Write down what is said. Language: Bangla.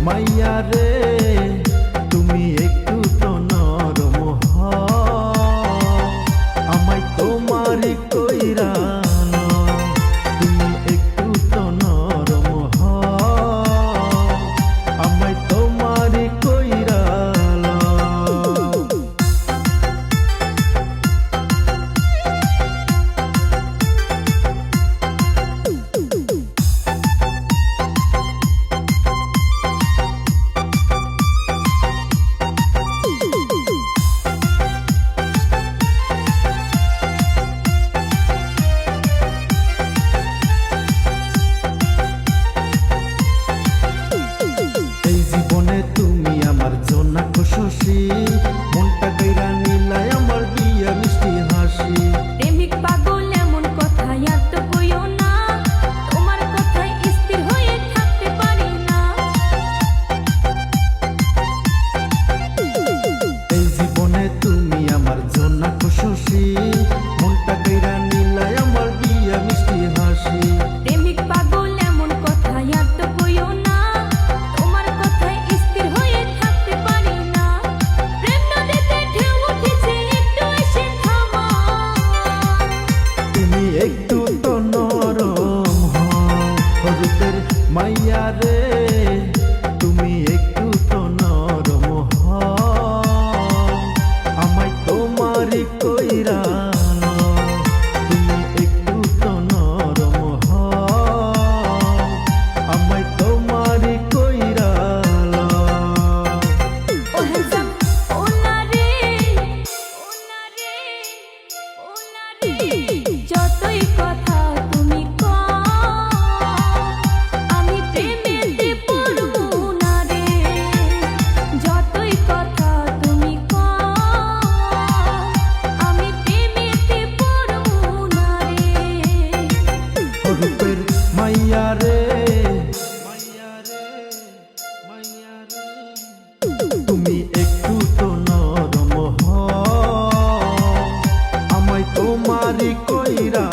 মাইয়া রে তুমি একটু তো নরম হও, আমায় তোমারই কইরা নাও। তুমি একটু তো নরম হও, আমায় তোমারই কইরা নাও। এই জীবনে তুমি আমার জন্য খুশি, মনটা কইরা নিলাই আমার দিয়া মিষ্টি হাসি। প্রেমিক পাগল এমন কথা আর তো কইও না, তোমার কথায় স্থির হয়ে থাকতে পারি না। এই জীবনে তুমি আমার জন্য খুশি, মনটা কইরা নিলাই আমার দিয়া মিষ্টি হাসি। প্রেমিক পাগল এমন কথা আর তো কইও না, তোমার কথায় স্থির হয়ে থাকতে পারি না। প্রেম নদীতে ঢেউ উঠেছে, একটু এসে থামাও। তুমি একটু তো নরম হও, রূপের মাইয়া রে তুমি একটু তো নরম হও, আমায় তোমারই কইরা নাও। তুমি একটু তো নরম হও, আমায় তোমারই কইরা নাও। ও হ্যান্ডসাম ও না রে, ও না রে, ও না রে। যতই কথা তুমি কও, আমি প্রেমেতে পড়বো না রে। যতই কথা তুমি কও, আমি প্রেমেতে পড়বো না রে। রূপের মাইয়া রে, তুমি একটু তো নরম হও, আমায় তোমারই কইরা